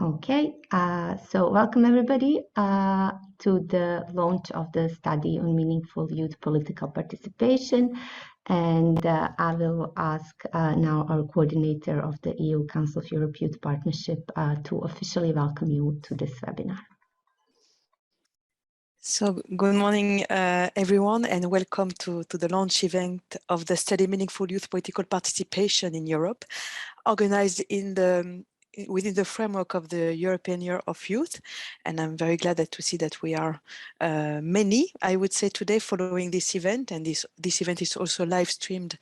Okay, so welcome everybody to the launch of the study on meaningful youth political participation. And I will ask now our coordinator of the EU Council of Europe Youth Partnership to officially welcome you to this webinar. So good morning, everyone, and welcome to the launch event of the study Meaningful Youth Political Participation in Europe, organized within the framework of the European Year of Youth. And I'm very glad to see that we are many, I would say, today following this event. And this event is also live streamed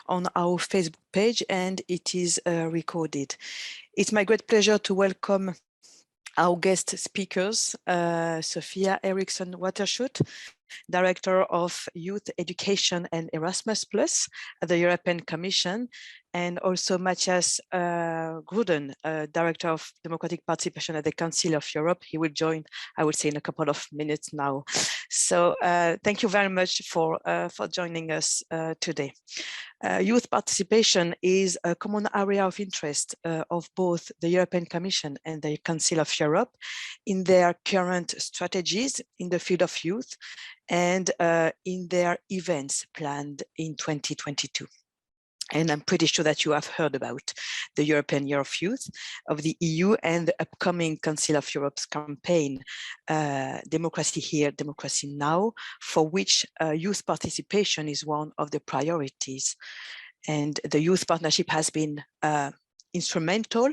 on our Facebook page, and it is recorded. It's my great pleasure to welcome our guest speakers, Sophia Eriksson Waterschoot, Director of Youth Education and Erasmus Plus at the European Commission, and also Matjaz Gruden, Director of Democratic Participation at the Council of Europe. He will join, I would say, in a couple of minutes now. So thank you very much for joining us today. Youth participation is a common area of interest of both the European Commission and the Council of Europe in their current strategies in the field of youth and in their events planned in 2022. And I'm pretty sure that you have heard about the European Year of Youth of the EU and the upcoming Council of Europe's campaign, Democracy Here, Democracy Now, for which youth participation is one of the priorities. And the Youth Partnership has been instrumental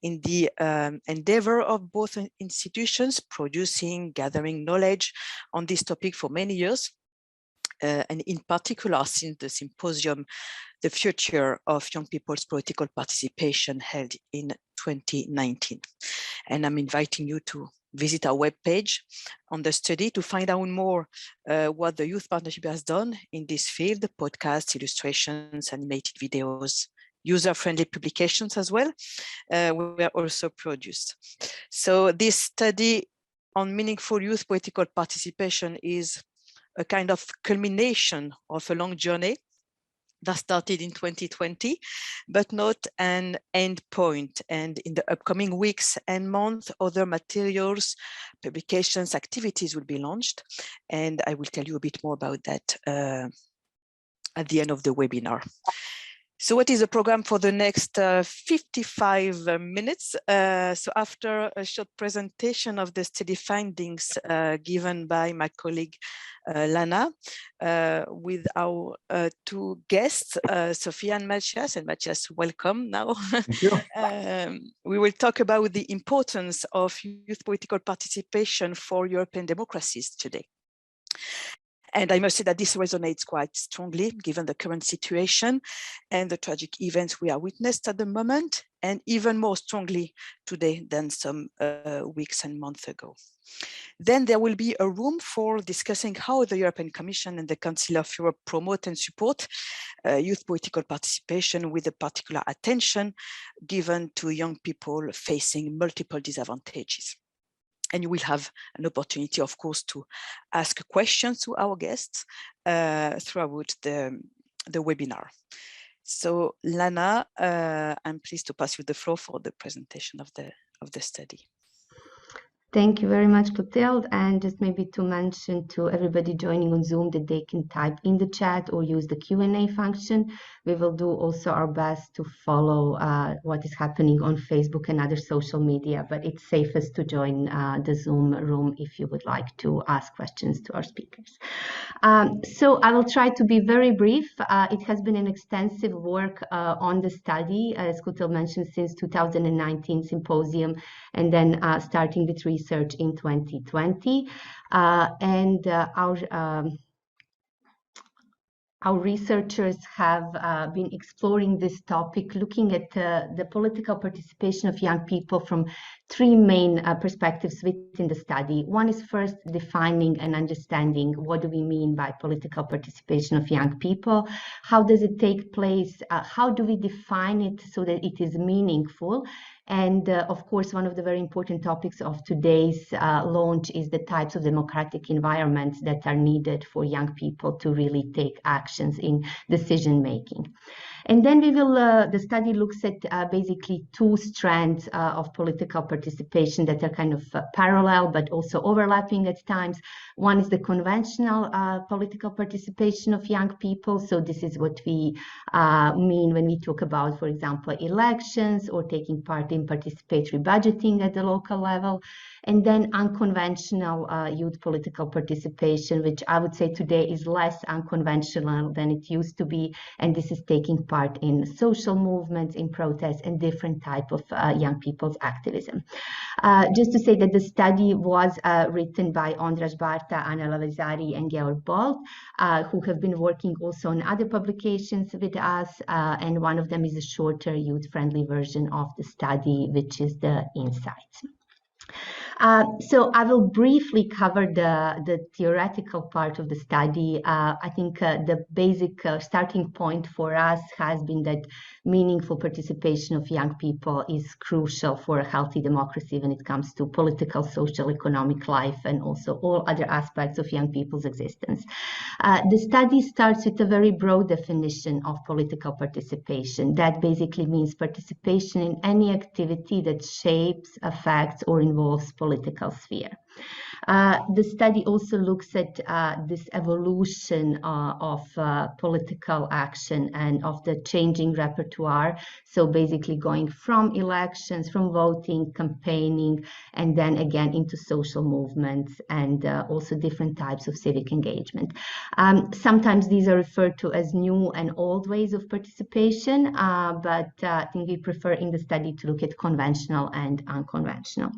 in the endeavor of both institutions, gathering knowledge on this topic for many years. And in particular, since the symposium, The Future of Young People's Political Participation, held in 2019. And I'm inviting you to visit our webpage on the study to find out more what the Youth Partnership has done in this field: podcasts, illustrations, animated videos, user-friendly publications as well, were also produced. So this study on meaningful youth political participation is a kind of culmination of a long journey that started in 2020, but not an end point. And in the upcoming weeks and months, other materials, publications, activities will be launched. And I will tell you a bit more about that at the end of the webinar. So what is the program for the next 55 minutes? So after a short presentation of the study findings given by my colleague Lana, with our two guests, Sophia and Matjaz. And Matjaz, welcome now. Thank you. We will talk about the importance of youth political participation for European democracies today. And I must say that this resonates quite strongly given the current situation and the tragic events we are witnessed at the moment, and even more strongly today than some weeks and months ago. Then there will be a room for discussing how the European Commission and the Council of Europe promote and support youth political participation, with a particular attention given to young people facing multiple disadvantages. And you will have an opportunity, of course, to ask questions to our guests throughout the webinar. So, Lana, I'm pleased to pass you the floor for the presentation of the study. Thank you very much, Clotilde. And just maybe to mention to everybody joining on Zoom that they can type in the chat or use the Q&A function. We will do also our best to follow what is happening on Facebook and other social media, but it's safest to join the Zoom room if you would like to ask questions to our speakers. So I will try to be very brief. It has been an extensive work on the study, as Clotilde mentioned, since 2019 symposium, and then starting with research in 2020. Our researchers have been exploring this topic, looking at the political participation of young people from three main perspectives within the study. One is first defining and understanding what do we mean by political participation of young people, how does it take place, how do we define it so that it is meaningful. And of course, one of the very important topics of today's launch is the types of democratic environments that are needed for young people to really take actions in decision making. And then we will, the study looks at basically two strands of political participation that are kind of parallel but also overlapping at times. One is the conventional political participation of young people. So this is what we mean when we talk about, for example, elections or taking part in participatory budgeting at the local level. And then unconventional youth political participation, which I would say today is less unconventional than it used to be. And this is taking part in social movements, in protests, and different type of young people's activism. Just to say that the study was written by Ondřej Bárta, Lavizzari, and Georg Boldt, who have been working also on other publications with us. And one of them is a shorter youth-friendly version of the study, which is the Insights. So I will briefly cover the theoretical part of the study. I think the basic starting point for us has been that meaningful participation of young people is crucial for a healthy democracy when it comes to political, social, economic life, and also all other aspects of young people's existence. The study starts with a very broad definition of political participation. That basically means participation in any activity that shapes, affects, or involves political sphere. The study also looks at this evolution of political action and of the changing repertoire. So basically going from elections, from voting, campaigning, and then again into social movements and also different types of civic engagement. Sometimes these are referred to as new and old ways of participation, but I think we prefer in the study to look at conventional and unconventional.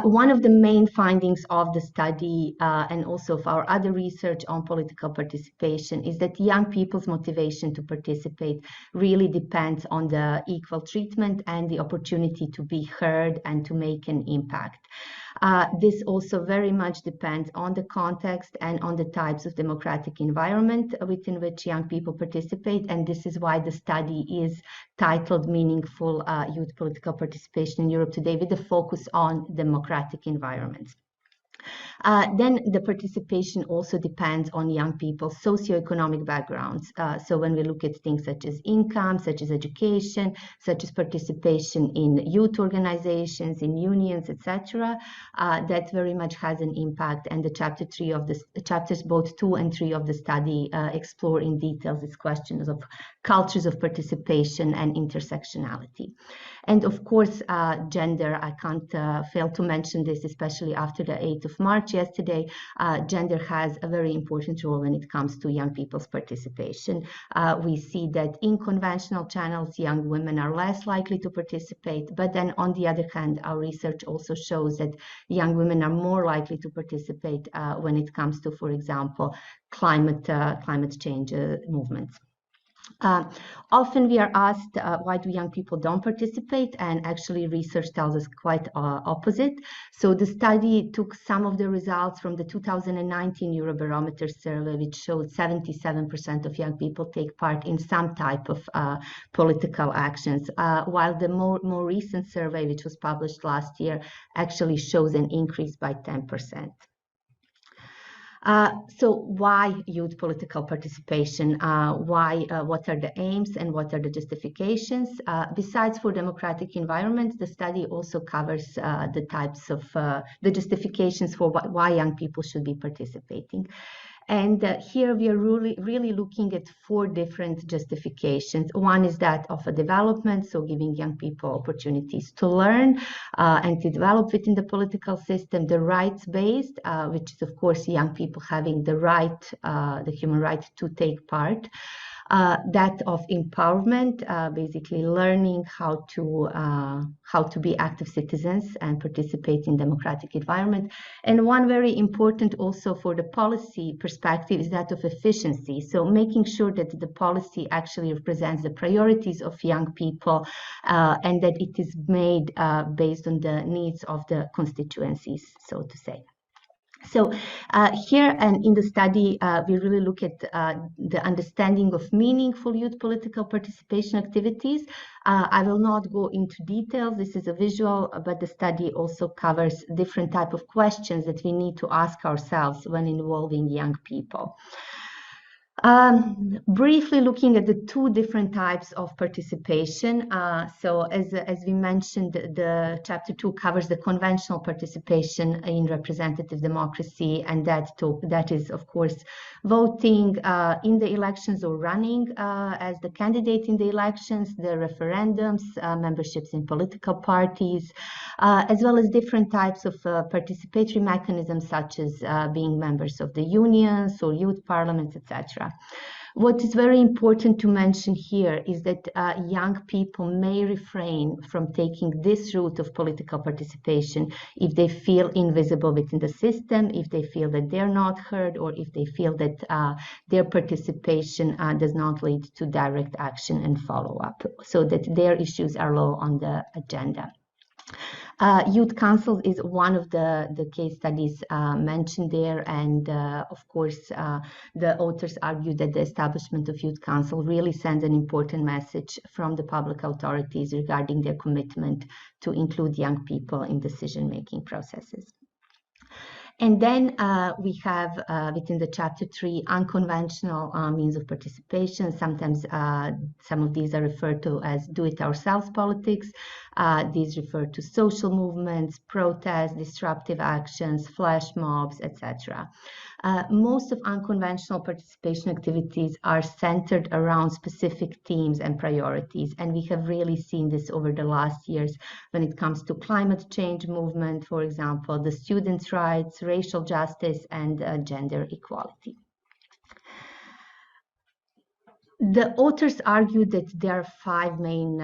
One of the main findings of the study and also of our other research on political participation is that young people's motivation to participate really depends on the equal treatment and the opportunity to be heard and to make an impact. This also very much depends on the context and on the types of democratic environment within which young people participate, and this is why the study is titled Meaningful Youth Political Participation in Europe Today, with a focus on democratic environments. Then the participation also depends on young people's socioeconomic backgrounds. So when we look at things such as income, such as education, such as participation in youth organizations, in unions, etc., that very much has an impact. And the chapters both 2 and 3 of the study explore in detail these questions of cultures of participation and intersectionality. And of course, gender, I can't fail to mention this, especially after the 8th of March yesterday. Gender has a very important role when it comes to young people's participation. We see that in conventional channels, young women are less likely to participate, but then on the other hand, our research also shows that young women are more likely to participate when it comes to, for example, climate change movements. Often we are asked why do young people don't participate, and actually research tells us quite opposite. So the study took some of the results from the 2019 Eurobarometer survey, which showed 77% of young people take part in some type of political actions, while the more recent survey, which was published last year, actually shows an increase by 10%. So why youth political participation? What are the aims and what are the justifications? Besides for democratic environments, the study also covers the types of the justifications for why young people should be participating. And here we are really looking at 4 different justifications. One is that of a development, so giving young people opportunities to learn and to develop within the political system. The rights-based, which is of course young people having the right, the human right to take part. That of empowerment, basically learning how to be active citizens and participate in democratic environment. And one very important also for the policy perspective is that of efficiency. So making sure that the policy actually represents the priorities of young people and that it is made based on the needs of the constituencies, so to say. So here and in the study, we really look at the understanding of meaningful youth political participation activities. I will not go into details. This is a visual, but the study also covers different type of questions that we need to ask ourselves when involving young people. Briefly looking at the two different types of participation. So as we mentioned, the chapter 2 covers the conventional participation in representative democracy, and that is, of course, voting in the elections or running as the candidate in the elections, the referendums, memberships in political parties, as well as different types of participatory mechanisms such as being members of the unions or youth parliaments, etc. What is very important to mention here is that young people may refrain from taking this route of political participation if they feel invisible within the system, if they feel that they're not heard, or if they feel that their participation does not lead to direct action and follow-up, so that their issues are low on the agenda. Youth Council is one of the case studies mentioned there, and of course the authors argue that the establishment of Youth Council really sends an important message from the public authorities regarding their commitment to include young people in decision-making processes. And then we have within the chapter 3 unconventional means of participation. Sometimes some of these are referred to as do-it-ourselves politics. These refer to social movements, protests, disruptive actions, flash mobs, etc. Most of unconventional participation activities are centered around specific themes and priorities, and we have really seen this over the last years when it comes to climate change movement, for example, the students' rights, racial justice, and gender equality. The authors argue that there are five main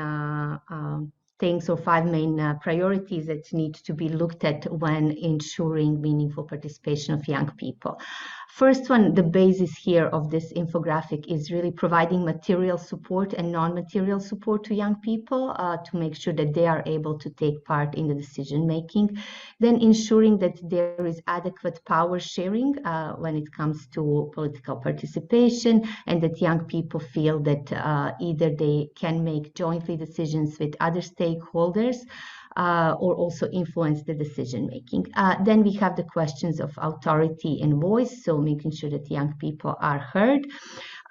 things or five main priorities that need to be looked at when ensuring meaningful participation of young people. First one, the basis here of this infographic is really providing material support and non-material support to young people to make sure that they are able to take part in the decision making. Then ensuring that there is adequate power sharing when it comes to political participation, and that young people feel that either they can make jointly decisions with other stakeholders or also influence the decision making. Then we have the questions of authority and voice, so making sure that young people are heard,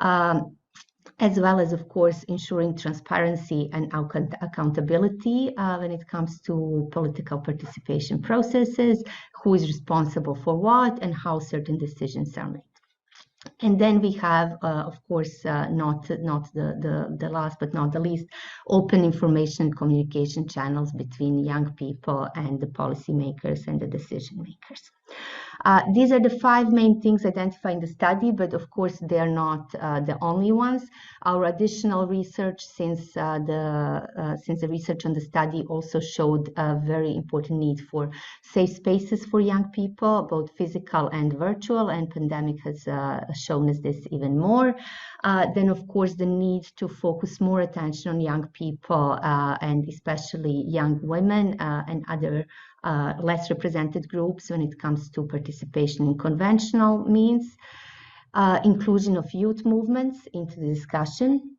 as well as, of course, ensuring transparency and accountability when it comes to political participation processes, who is responsible for what, and how certain decisions are made. And then we have, of course, not the last but not the least, open information and communication channels between young people and the policymakers and the decision makers. These are the five main things identified in the study, but of course they are not the only ones. Our additional research since the research on the study also showed a very important need for safe spaces for young people, both physical and virtual, and pandemic has shown us this even more. Then of course the need to focus more attention on young people and especially young women and other less represented groups when it comes to participation in conventional means, inclusion of youth movements into the discussion,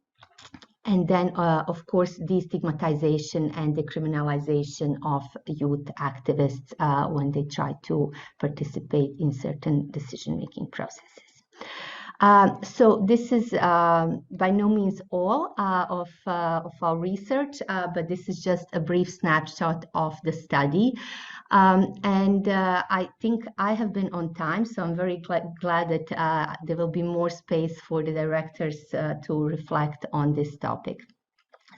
and then, of course, destigmatization and decriminalization of youth activists when they try to participate in certain decision-making processes. So this is by no means all of our research, but this is just a brief snapshot of the study. And I think I have been on time, so I'm very glad that there will be more space for the directors to reflect on this topic.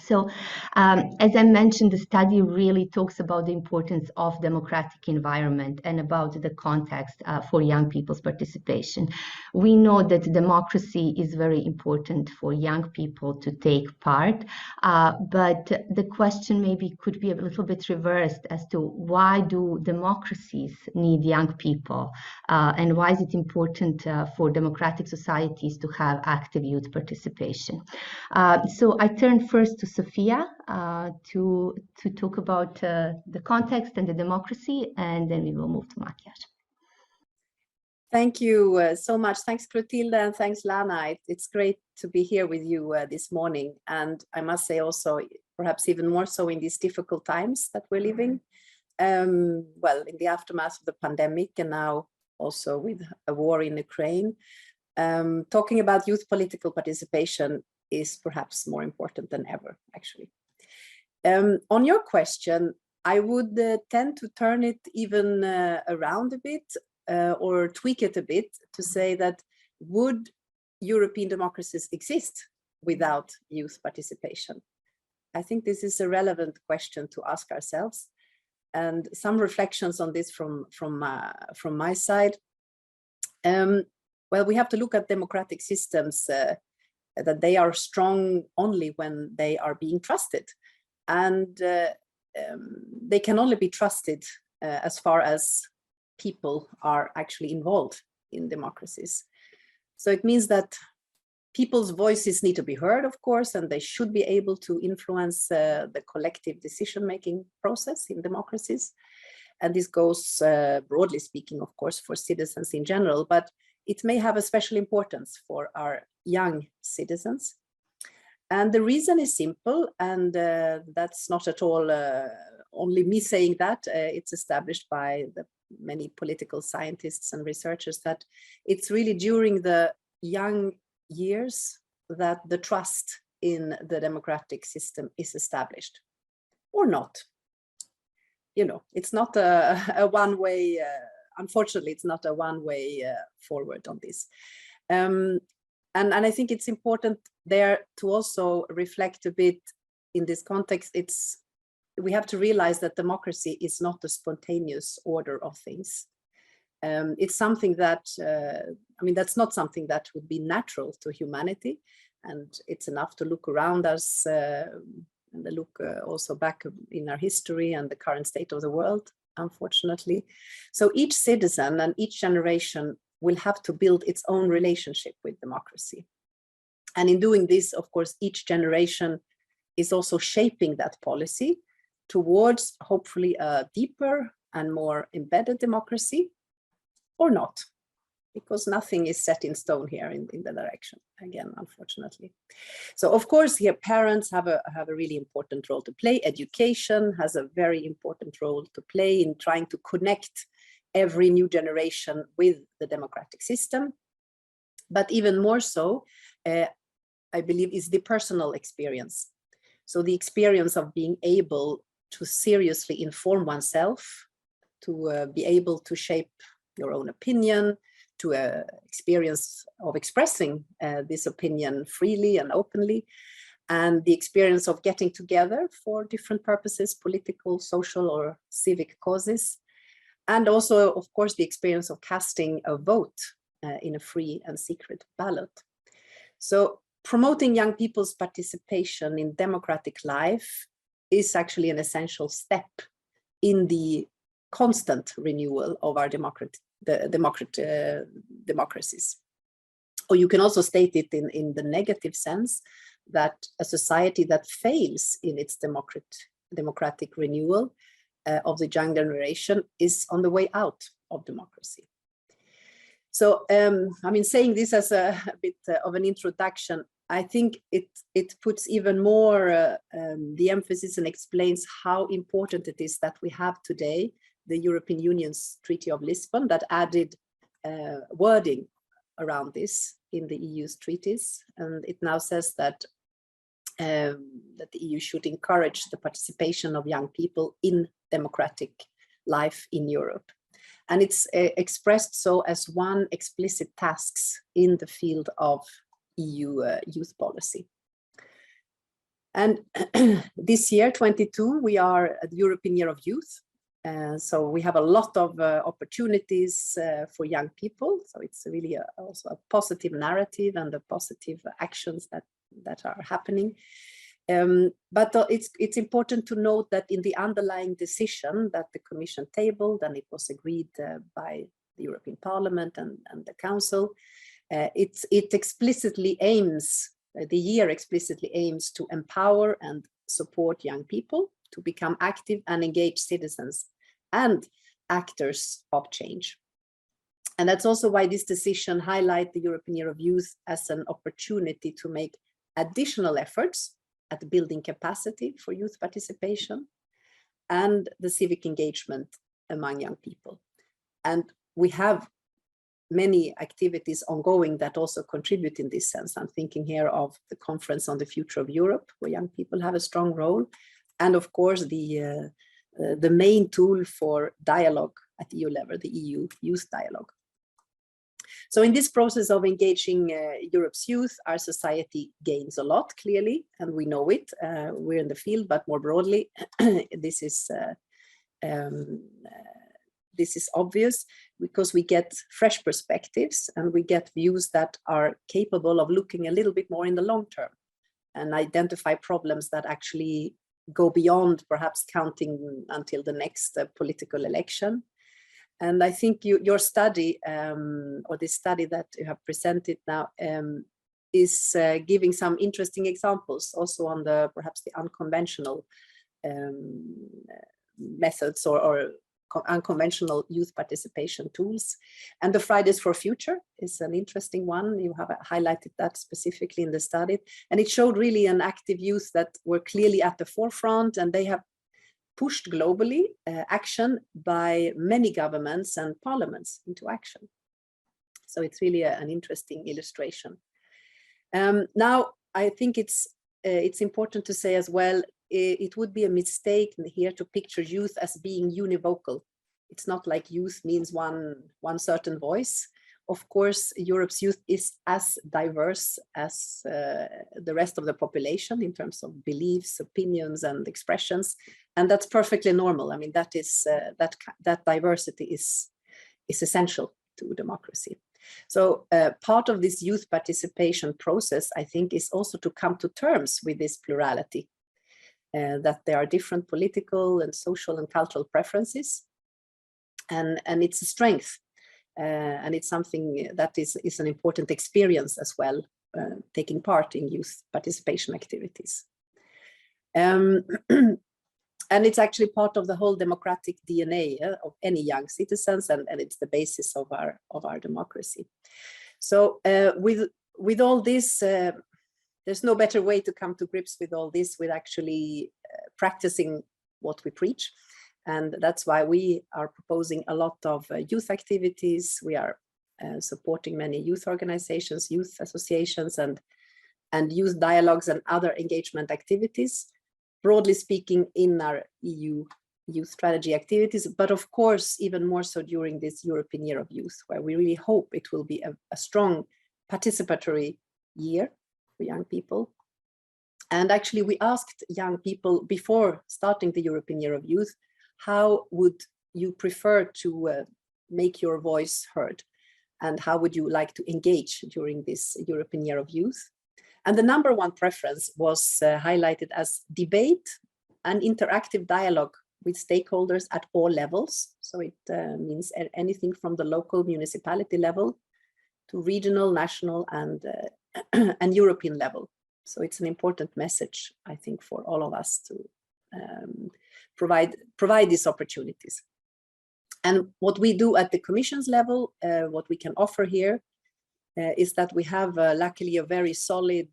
So, as I mentioned, the study really talks about the importance of democratic environment and about the context for young people's participation. We know that democracy is very important for young people to take part, but the question maybe could be a little bit reversed as to why do democracies need young people, and why is it important for democratic societies to have active youth participation? So I turn first to Sophia to talk about the context and the democracy, and then we will move to Matjaz. Thank you so much. Thanks, Clotilde, and thanks, Lana. It's great to be here with you this morning. And I must say also, perhaps even more so in these difficult times that we're living, well, in the aftermath of the pandemic and now also with a war in Ukraine. talking about youth political participation is perhaps more important than ever, actually. On your question, I would tend to turn it even around a bit or tweak it a bit to say that would European democracies exist without youth participation? I think this is a relevant question to ask ourselves, and some reflections on this from my side. Well, we have to look at democratic systems that they are strong only when they are being trusted, and they can only be trusted as far as people are actually involved in democracies. So it means that people's voices need to be heard, of course, and they should be able to influence the collective decision-making process in democracies. And this goes, broadly speaking, of course, for citizens in general, but it may have a special importance for our young citizens. And the reason is simple, and that's not at all only me saying that. It's established by the many political scientists and researchers that it's really during the young years that the trust in the democratic system is established, or not. You know, it's not a one-way, unfortunately, it's not a one-way forward on this. And I think it's important there to also reflect a bit in this context. We have to realize that democracy is not a spontaneous order of things. It's something that, I mean, that's not something that would be natural to humanity. And it's enough to look around us and look also back in our history and the current state of the world, unfortunately. So each citizen and each generation will have to build its own relationship with democracy. And in doing this, of course, each generation is also shaping that policy towards hopefully a deeper and more embedded democracy, or not, because nothing is set in stone here in the direction, again, unfortunately. So of course, here parents have a really important role to play. Education has a very important role to play in trying to connect every new generation with the democratic system. But even more so, I believe, is the personal experience. So the experience of being able to seriously inform oneself, to be able to shape your own opinion, to experience of expressing this opinion freely and openly, and the experience of getting together for different purposes, political, social, or civic causes. And also, of course, the experience of casting a vote in a free and secret ballot. So promoting young people's participation in democratic life is actually an essential step in the constant renewal of our democracies. Or you can also state it in the negative sense that a society that fails in its democratic renewal of the young generation is on the way out of democracy. So, I mean, saying this as a bit of an introduction, I think it puts even more the emphasis and explains how important it is that we have today the European Union's Treaty of Lisbon that added wording around this in the EU's treaties. And it now says that the EU should encourage the participation of young people in democratic life in Europe. And it's expressed so as one explicit task in the field of EU youth policy. And this year, 22, we are at the European Year of Youth. So we have a lot of opportunities for young people. So it's really also a positive narrative and the positive actions that are happening. But it's important to note that in the underlying decision that the Commission tabled, and it was agreed by the European Parliament and the Council, it explicitly aims, the year explicitly aims to empower and support young people to become active and engaged citizens and actors of change. And that's also why this decision highlights the European Year of Youth as an opportunity to make additional efforts at building capacity for youth participation and the civic engagement among young people. And we have many activities ongoing that also contribute in this sense. I'm thinking here of the Conference on the Future of Europe, where young people have a strong role, and of course the main tool for dialogue at EU level, the EU Youth Dialogue. So in this process of engaging Europe's youth, our society gains a lot, clearly, and we know it. We're in the field, but more broadly, this is obvious, because we get fresh perspectives and we get views that are capable of looking a little bit more in the long term and identify problems that actually go beyond perhaps counting until the next political election. And I think your study, or this study that you have presented now, is giving some interesting examples also on the perhaps the unconventional methods or unconventional youth participation tools. And the Fridays for Future is an interesting one. You have highlighted that specifically in the study. And it showed really an active youth that were clearly at the forefront, and they have pushed globally action by many governments and parliaments into action. So it's really an interesting illustration. Now, I think it's important to say as well, it would be a mistake here to picture youth as being univocal. It's not like youth means one certain voice. Of course, Europe's youth is as diverse as the rest of the population in terms of beliefs, opinions, and expressions, and that's perfectly normal. I mean, that is that diversity is essential to democracy. So part of this youth participation process, I think, is also to come to terms with this plurality, that there are different political and social and cultural preferences, and it's a strength. And it's something that is an important experience as well, taking part in youth participation activities. And it's actually part of the whole democratic DNA of any young citizens, and it's the basis of our democracy. So with all this, there's no better way to come to grips with all this with actually practicing what we preach. And that's why we are proposing a lot of youth activities. We are supporting many youth organizations, youth associations, and youth dialogues and other engagement activities, broadly speaking, in our EU youth strategy activities, but of course, even more so during this European Year of Youth, where we really hope it will be a strong participatory year for young people. And actually, we asked young people before starting the European Year of Youth, how would you prefer to make your voice heard? And how would you like to engage during this European Year of Youth? And the number one preference was highlighted as debate and interactive dialogue with stakeholders at all levels. So it means anything from the local municipality level to regional, national, and European level. So it's an important message, I think, for all of us to provide these opportunities. And what we do at the Commission's level, what we can offer here, is that we have luckily a very solid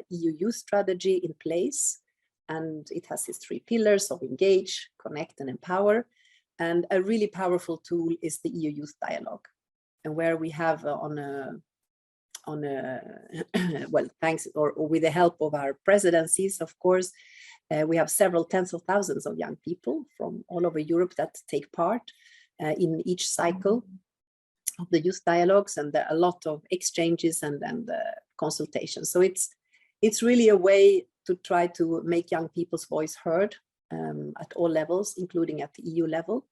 EU youth strategy in place, and it has its 3 pillars of engage, connect, and empower. And a really powerful tool is the EU Youth Dialogue, and where we have well, thanks or with the help of our presidencies, of course, we have several tens of thousands of young people from all over Europe that take part in each cycle of the youth dialogues, and there are a lot of exchanges and consultations. So it's really a way to try to make young people's voice heard at all levels, including at the EU level.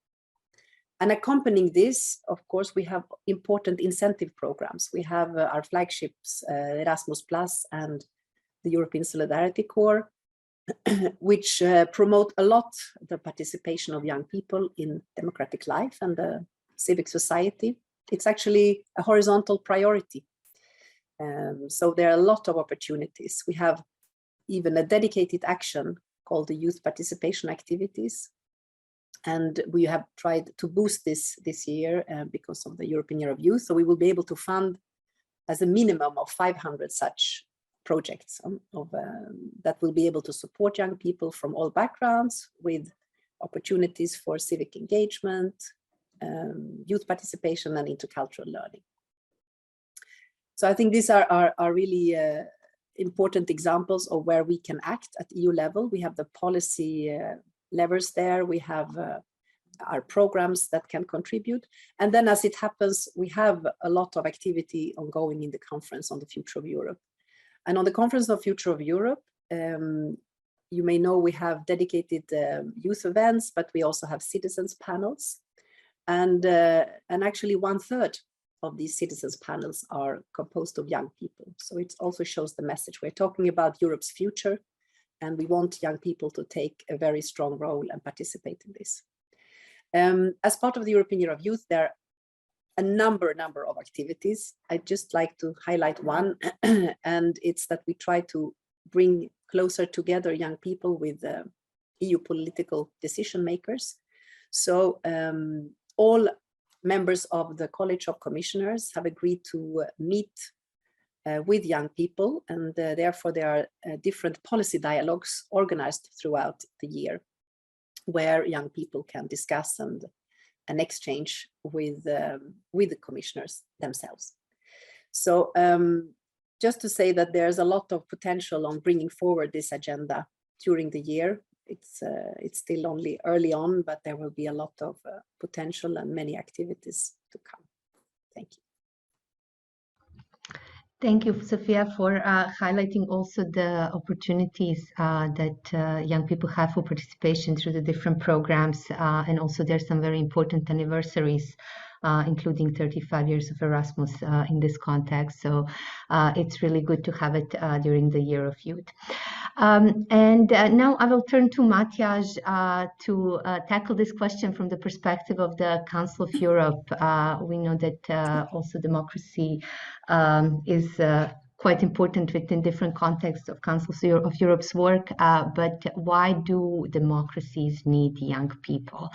And accompanying this, of course, we have important incentive programs. We have our flagships, Erasmus Plus and the European Solidarity Corps, which promote a lot the participation of young people in democratic life and civic society. It's actually a horizontal priority. So there are a lot of opportunities. We have even a dedicated action called the Youth Participation Activities. And we have tried to boost this year because of the European Year of Youth. So we will be able to fund as a minimum of 500 such projects that will be able to support young people from all backgrounds with opportunities for civic engagement, youth participation, and intercultural learning. So I think these are really important examples of where we can act at EU level. We have the policy levers there. We have our programs that can contribute. And then as it happens, we have a lot of activity ongoing in the conference on the future of Europe. And on the conference on the future of Europe, you may know we have dedicated youth events, but we also have citizens panels. And actually 1/3 of these citizens panels are composed of young people. So it also shows the message. We're talking about Europe's future, and we want young people to take a very strong role and participate in this. As part of the European Year of Youth, there are a number of activities. I'd just like to highlight one, and it's that we try to bring closer together young people with EU political decision makers. So all members of the College of Commissioners have agreed to meet with young people, and therefore there are different policy dialogues organized throughout the year where young people can discuss and exchange with the commissioners themselves. So just to say that there's a lot of potential on bringing forward this agenda during the year. It's still only early on, but there will be a lot of potential and many activities to come. Thank you. Thank you, Sophia, for highlighting also the opportunities that young people have for participation through the different programs. And also there's some very important anniversaries, including 35 years of Erasmus in this context. So it's really good to have it during the Year of Youth. And now I will turn to Matjaz to tackle this question from the perspective of the Council of Europe. We know that also democracy is quite important within different contexts of Council of Europe's work, but why do democracies need young people?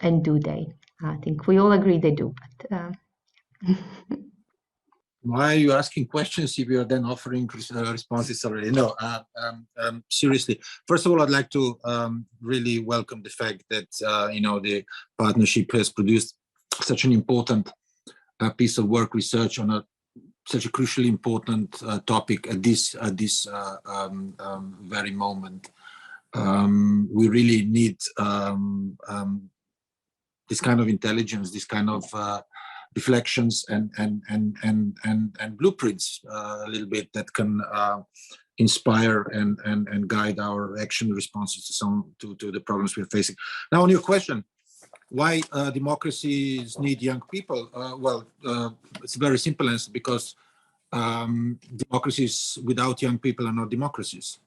And do they? I think we all agree they do, but... Why are you asking questions if you're then offering responses already? No, seriously. First of all, I'd like to really welcome the fact that the partnership has produced such an important piece of work, research on such a crucially important topic at this very moment. We really need this kind of intelligence, this kind of reflections and blueprints a little bit that can inspire and guide our action responses to the problems we're facing. Now, on your question, why democracies need young people? Well, it's a very simple answer, because democracies without young people are not democracies.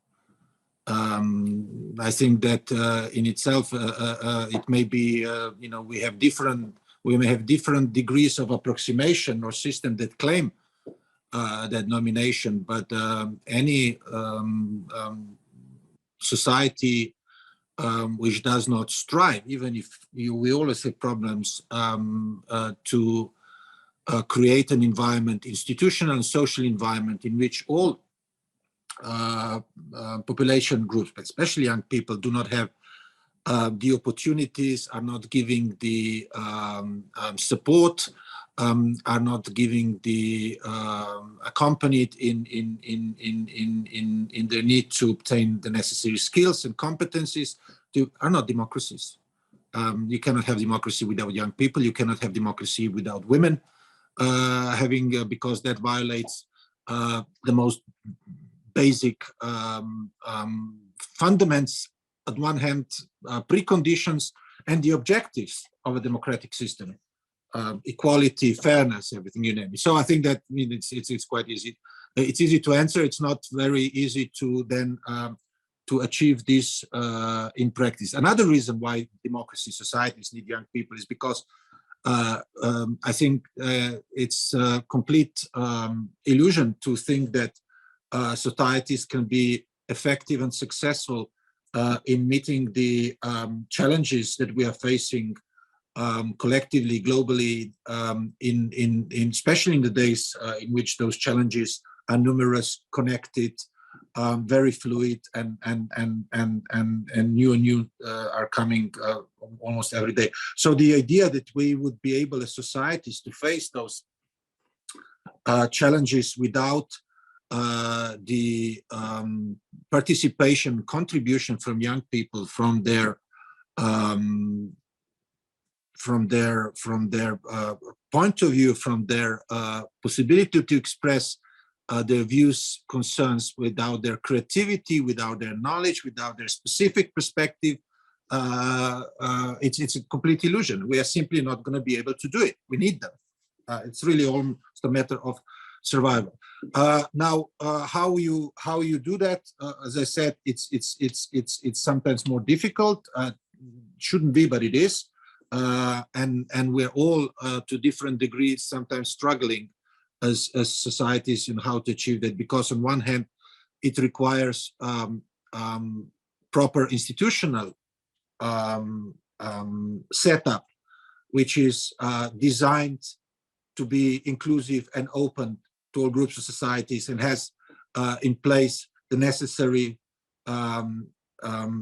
I think that in itself, it may be, we may have different degrees of approximation or system that claim that nomination, but any society which does not strive, even if we always have problems, to create an environment, institutional and social environment, in which all population groups, especially young people, do not have the opportunities, are not giving the support, are not giving the accompanied in their need to obtain the necessary skills and competencies, are not democracies. You cannot have democracy without young people. You cannot have democracy without women because that violates the most basic fundaments, at one hand, preconditions and the objectives of a democratic system, equality, fairness, everything, you name it. So I think that it's quite easy. It's easy to answer. It's not very easy to then to achieve this in practice. Another reason why democracy societies need young people is because I think it's a complete illusion to think that societies can be effective and successful in meeting the challenges that we are facing collectively, globally, especially in the days in which those challenges are numerous, connected, very fluid, and new are coming almost every day. So the idea that we would be able as societies to face those challenges without the participation, contribution from young people, from their point of view, from their possibility to express their views, concerns, without their creativity, without their knowledge, without their specific perspective. It's a complete illusion. We are simply not going to be able to do it. We need them. It's really almost a matter of survival. Now, how you do that? As I said, it's sometimes more difficult. Shouldn't be, but it is. And we're all to different degrees sometimes struggling as societies in how to achieve that, because on one hand it requires proper institutional setup, which is designed to be inclusive and open to all groups of societies, and has in place the necessary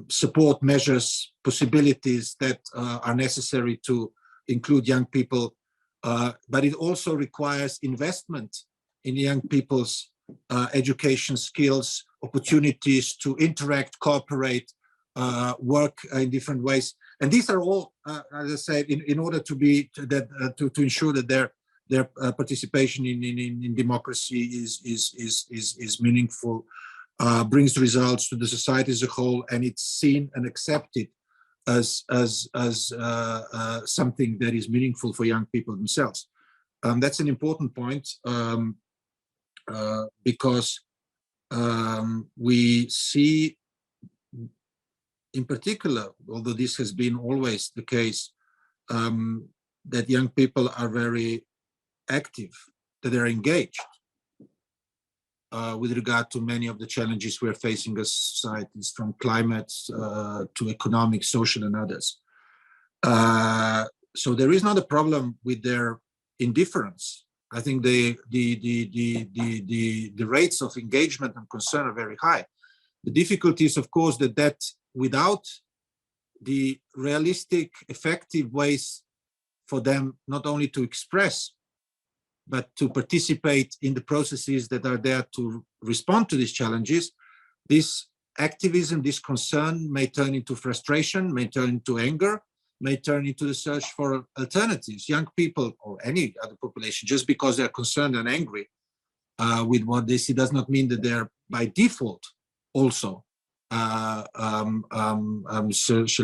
support measures, possibilities that are necessary to include young people. But it also requires investment in young people's education, skills, opportunities to interact, cooperate, work in different ways. And these are all, as I said, in order to be to ensure that their participation in democracy is meaningful, brings results to the society as a whole, and it's seen and accepted as something that is meaningful for young people themselves. That's an important point, because we see, in particular, although this has been always the case, that young people are very active, that they're engaged with regard to many of the challenges we're facing as societies, from climate to economic, social, and others. So there is not a problem with their indifference. I think the rates of engagement and concern are very high. The difficulty is, of course, that without the realistic, effective ways for them not only to express, but to participate in the processes that are there to respond to these challenges, this activism, this concern may turn into frustration, may turn into anger, may turn into the search for alternatives. Young people, or any other population, just because they're concerned and angry with what they see, does not mean that they're by default also, shall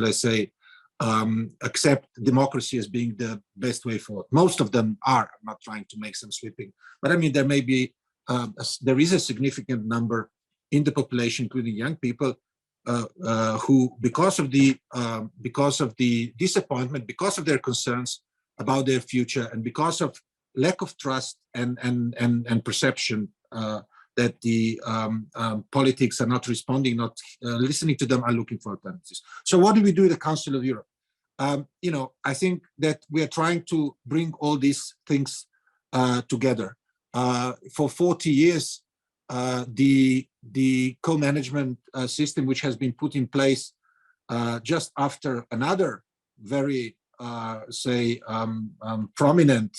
I say, accept democracy as being the best way forward. Most of them are. I'm not trying to make some sweeping, but I mean, there may be, there is a significant number in the population, including young people, who, because of the disappointment, because of their concerns about their future, and because of lack of trust and perception that the politics are not responding, not listening to them, are looking for alternatives. So what do we do at the Council of Europe? You know, I think that we are trying to bring all these things together. For 40 years, the co-management system, which has been put in place just after another very, prominent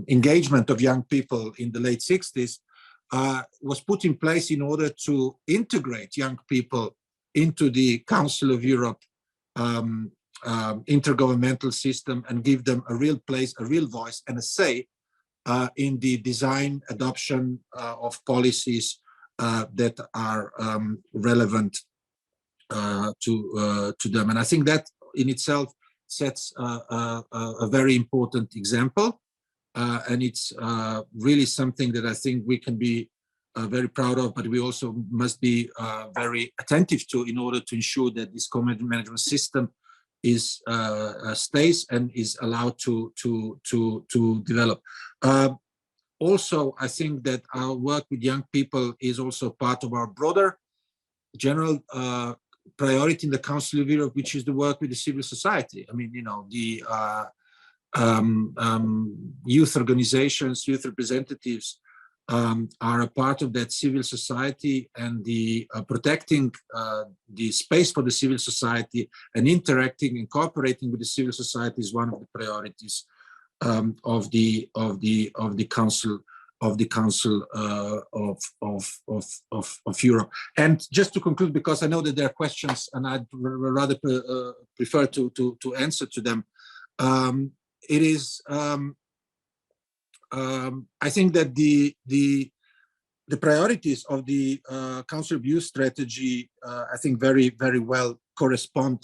engagement of young people in the late 60s, was put in place in order to integrate young people into the Council of Europe intergovernmental system and give them a real place, a real voice, and a say in the design, adoption of policies that are relevant to them. And I think that in itself sets a very important example, and it's really something that I think we can be very proud of, but we also must be very attentive to, in order to ensure that this co-management system is stays and is allowed to develop. Also, I think that our work with young people is also part of our broader general priority in the Council of Europe, which is the work with the civil society. I mean, you know, the youth organizations, youth representatives are a part of that civil society, and the protecting the space for the civil society and interacting and cooperating with the civil society is one of the priorities of the Council of Europe. And just to conclude, because I know that there are questions, and I'd rather prefer to answer to them. It is I think that the priorities of the Council of Youth strategy, I think very well correspond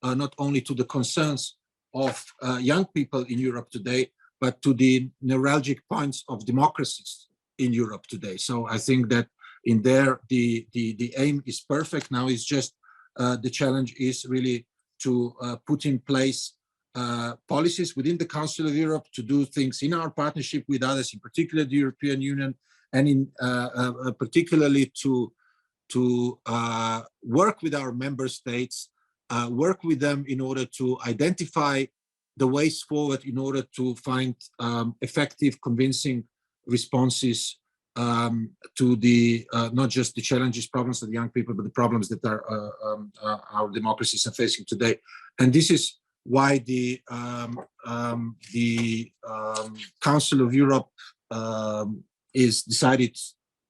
not only to the concerns of young people in Europe today, but to the neuralgic points of democracies in Europe today. So I think that in there, the aim is perfect. Now it's just the challenge is really to put in place policies within the Council of Europe to do things in our partnership with others, in particular the European Union, and in particularly to work with our member states, work with them in order to identify the ways forward in order to find effective, convincing responses to the not just the challenges, problems of the young people, but the problems that our democracies are facing today. And this is why the Council of Europe is decided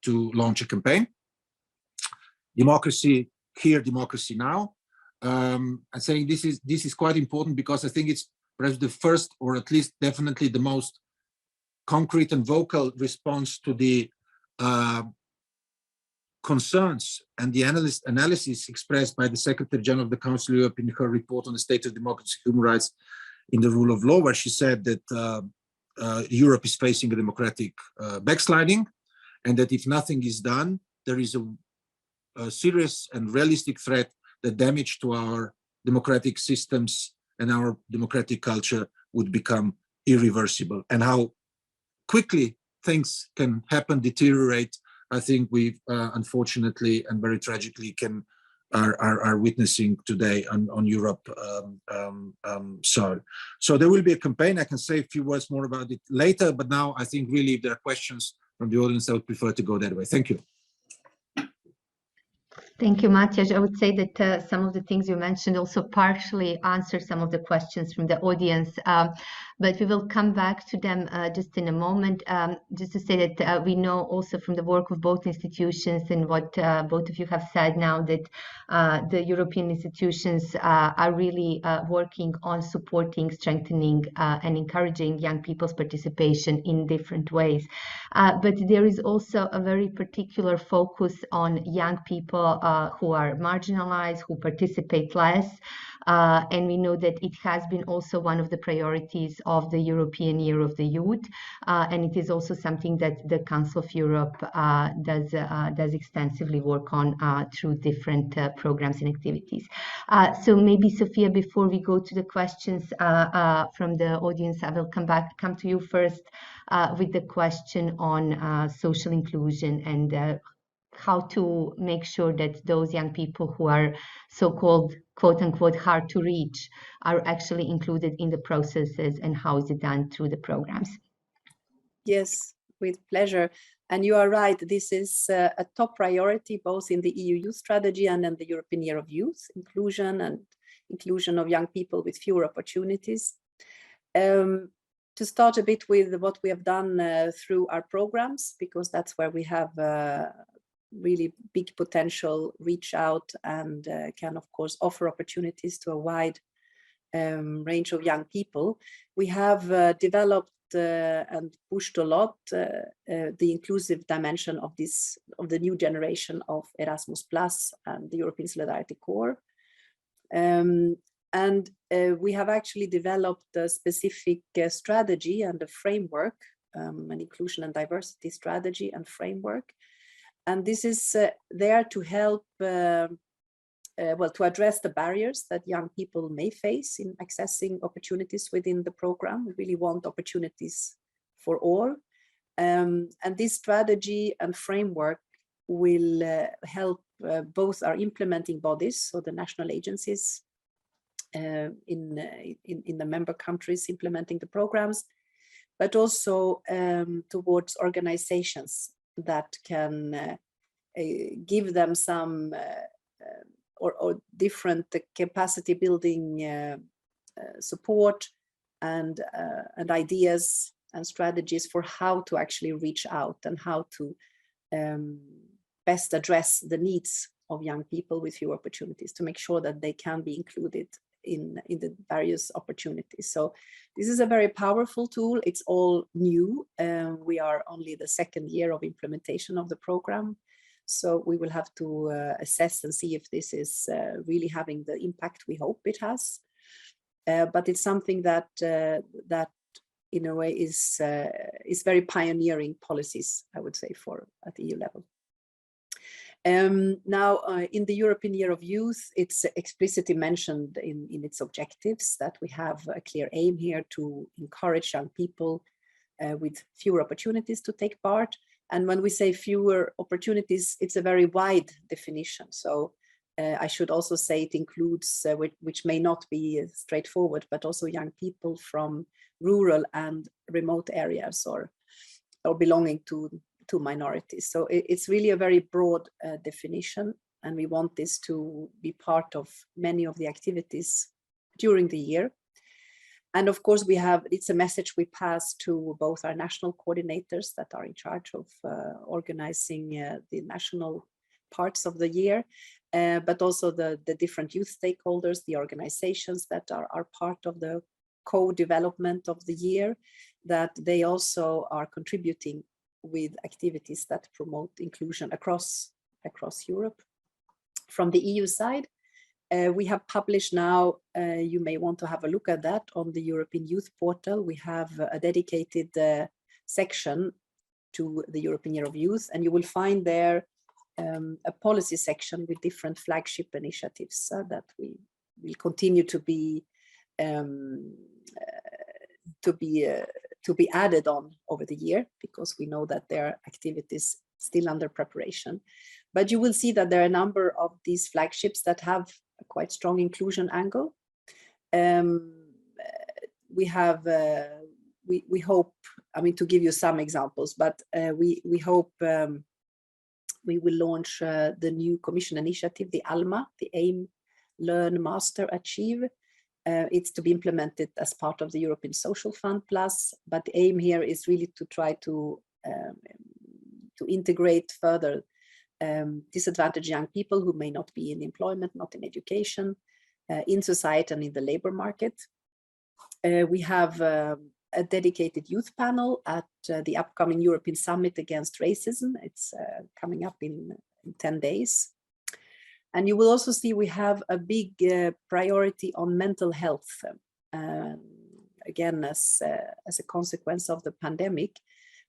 to launch a campaign. Democracy here, democracy now. I'm saying this is quite important because I think it's perhaps the first, or at least definitely the most concrete and vocal response to the concerns and the analysis expressed by the Secretary General of the Council of Europe in her report on the state of democracy and human rights in the rule of law, where she said that Europe is facing a democratic backsliding, and that if nothing is done, there is a serious and realistic threat that damage to our democratic systems and our democratic culture would become irreversible. And how quickly things can happen, deteriorate, I think we unfortunately and very tragically are witnessing today on Europe soil. So there will be a campaign. I can say a few words more about it later, but now I think really if there are questions from the audience, I would prefer to go that way. Thank you. Thank you, Matjaz. I would say that some of the things you mentioned also partially answer some of the questions from the audience, but we will come back to them just in a moment. Just to say that we know also from the work of both institutions and what both of you have said now that the European institutions are really working on supporting, strengthening and encouraging young people's participation in different ways. But there is also a very particular focus on young people who are marginalized, who participate less. And we know that it has been also one of the priorities of the European Year of the Youth. And it is also something that the Council of Europe does extensively work on through different programs and activities. So maybe, Sophia, before we go to the questions from the audience, I will come to you first with the question on social inclusion and how to make sure that those young people who are so-called quote-unquote hard to reach are actually included in the processes, and how is it done through the programs? Yes, with pleasure. And you are right, this is a top priority both in the EU Youth Strategy and in the European Year of Youth, inclusion of young people with fewer opportunities. To start a bit with what we have done through our programs, because that's where we have really big potential, reach out and can of course offer opportunities to a wide range of young people. We have developed and pushed a lot the inclusive dimension of the new generation of Erasmus Plus and the European Solidarity Corps. And we have actually developed a specific strategy and a framework, an inclusion and diversity strategy and framework. And this is there to help, well, to address the barriers that young people may face in accessing opportunities within the program. We really want opportunities for all. And this strategy and framework will help both our implementing bodies, so the national agencies in the member countries implementing the programs, but also towards organizations that can give them some or different capacity building support and ideas and strategies for how to actually reach out and how to best address the needs of young people with few opportunities, to make sure that they can be included in the various opportunities. So this is a very powerful tool. It's all new. We are only the second year of implementation of the program. So we will have to assess and see if this is really having the impact we hope it has. But it's something that that in a way is very pioneering policies, I would say, at the EU level. Now, in the European Year of Youth, it's explicitly mentioned in its objectives that we have a clear aim here to encourage young people with fewer opportunities to take part. And when we say fewer opportunities, it's a very wide definition. So I should also say it includes, which may not be straightforward, but also young people from rural and remote areas or belonging to minorities. So it's really a very broad definition, and we want this to be part of many of the activities during the year. And of course, it's a message we pass to both our national coordinators that are in charge of organizing the national parts of the year, but also the different youth stakeholders, the organizations that are part of the co-development of the year, that they also are contributing with activities that promote inclusion across Europe. From the EU side, we have published now, you may want to have a look at that on the European Youth Portal. We have a dedicated section to the European Year of Youth, and you will find there a policy section with different flagship initiatives that we will continue to be added on over the year, because we know that there are activities still under preparation. But you will see that there are a number of these flagships that have a quite strong inclusion angle. We hope, I mean, to give you some examples, but we hope we will launch the new Commission initiative, the ALMA, the Aim, Learn, Master, Achieve. It's to be implemented as part of the European Social Fund Plus, but the aim here is really to try to integrate further disadvantaged young people who may not be in employment, not in education, in society and in the labor market. We have a dedicated youth panel at the upcoming European Summit Against Racism. It's coming up in 10 days. And you will also see we have a big priority on mental health, again, as a consequence of the pandemic.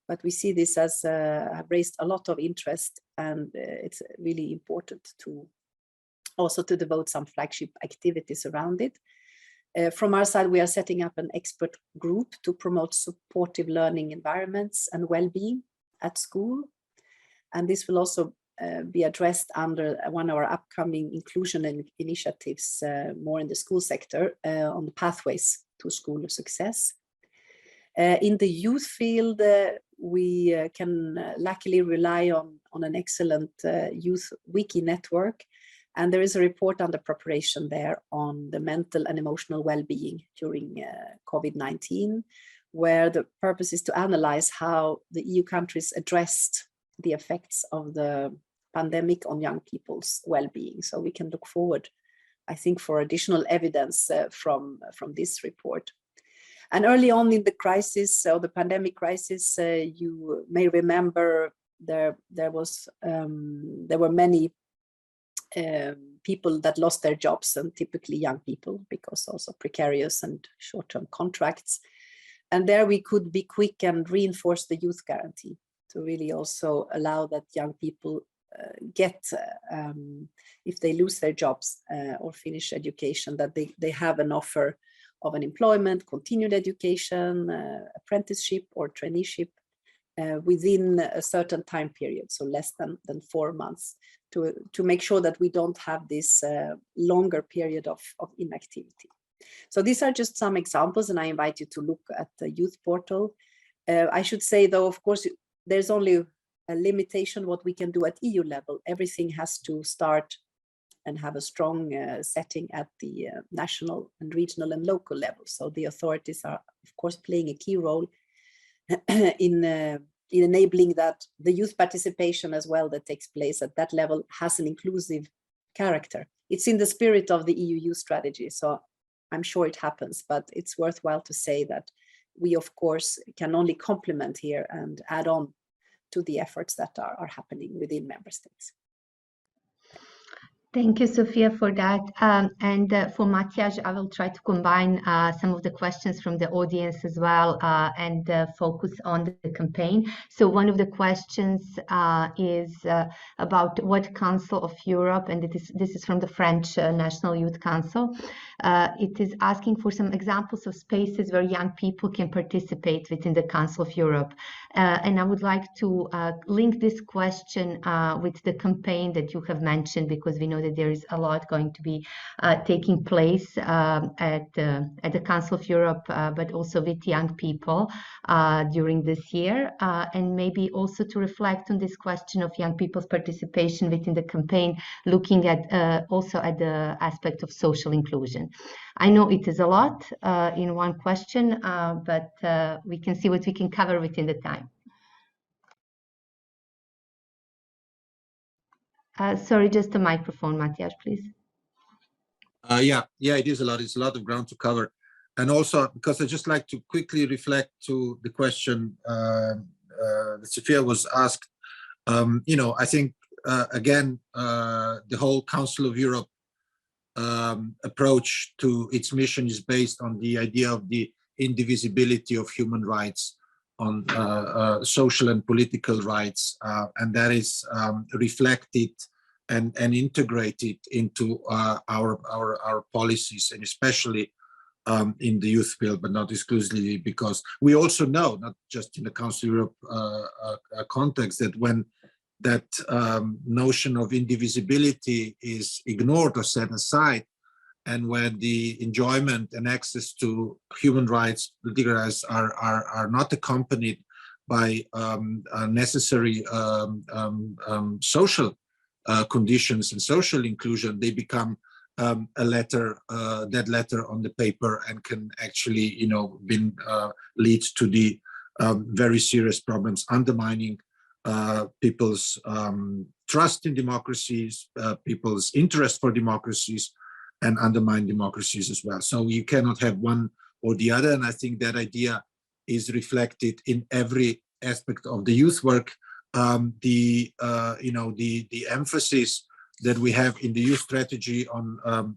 But we see this as have raised a lot of interest, and it's really important to also to devote some flagship activities around it. From our side, we are setting up an expert group to promote supportive learning environments and well-being at school. And this will also be addressed under one of our upcoming inclusion initiatives, more in the school sector, on the pathways to school success. In the youth field, we can luckily rely on an excellent youth wiki network. And there is a report under preparation there on the mental and emotional well-being during COVID-19, where the purpose is to analyze how the EU countries addressed the effects of the pandemic on young people's well-being. So we can look forward, I think, for additional evidence from this report. And early on in the crisis, or the pandemic crisis, you may remember there were many people that lost their jobs, and typically young people, because also precarious and short-term contracts. And there we could be quick and reinforce the youth guarantee to really also allow that young people get, if they lose their jobs or finish education, that they have an offer of an employment, continued education, apprenticeship or traineeship within a certain time period, so less than 4 months, to make sure that we don't have this longer period of inactivity. So these are just some examples, and I invite you to look at the youth portal. I should say, though, of course, there's only a limitation what we can do at EU level. Everything has to start and have a strong setting at the national and regional and local level. So the authorities are, of course, playing a key role in enabling that the youth participation as well that takes place at that level has an inclusive character. It's in the spirit of the EU youth strategy, so I'm sure it happens, but it's worthwhile to say that we, of course, can only complement here and add on to the efforts that are happening within member states. Thank you, Sophia, for that. And for Matjaz, I will try to combine some of the questions from the audience as well and focus on the campaign. So one of the questions is about what Council of Europe, and this is from the French National Youth Council. It is asking for some examples of spaces where young people can participate within the Council of Europe. And I would like to link this question with the campaign that you have mentioned, because we know that there is a lot going to be taking place at the Council of Europe, but also with young people during this year, and maybe also to reflect on this question of young people's participation within the campaign, looking at also at the aspect of social inclusion. I know it is a lot in one question, but we can see what we can cover within the time. Sorry, just a microphone, Matjaz, please. Yeah, it is a lot. It's a lot of ground to cover. And also, because I just like to quickly reflect to the question that Sophia was asked, I think, again, the whole Council of Europe approach to its mission is based on the idea of the indivisibility of human rights, on social and political rights, and that is reflected and integrated into our policies, and especially in the youth field, but not exclusively, because we also know, not just in the Council of Europe context, that when that notion of indivisibility is ignored or set aside, and when the enjoyment and access to human rights, political rights, are not accompanied by necessary social conditions and social inclusion, they become a letter, dead letter on the paper, and can actually, lead to the very serious problems, undermining people's trust in democracies, people's interest for democracies, and undermine democracies as well. So you cannot have one or the other, and I think that idea is reflected in every aspect of the youth work. The emphasis that we have in the youth strategy on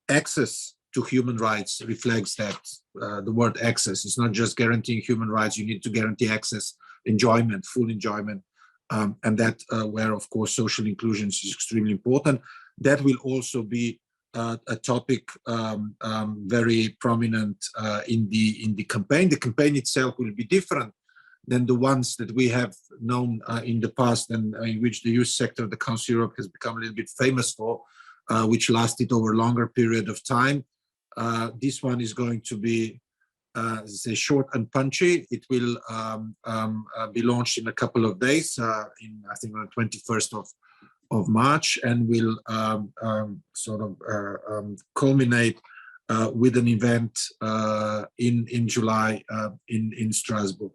access to human rights reflects that. The word access is not just guaranteeing human rights; you need to guarantee access, enjoyment, full enjoyment, and that where, of course, social inclusion is extremely important. That will also be a topic very prominent in the campaign. The campaign itself will be different than the ones that we have known in the past, and in which the youth sector of the Council of Europe has become a little bit famous for, which lasted over a longer period of time. This one is going to be, say, short and punchy. It will be launched in a couple of days, I think on the 21st of March, and will culminate with an event in July in Strasbourg.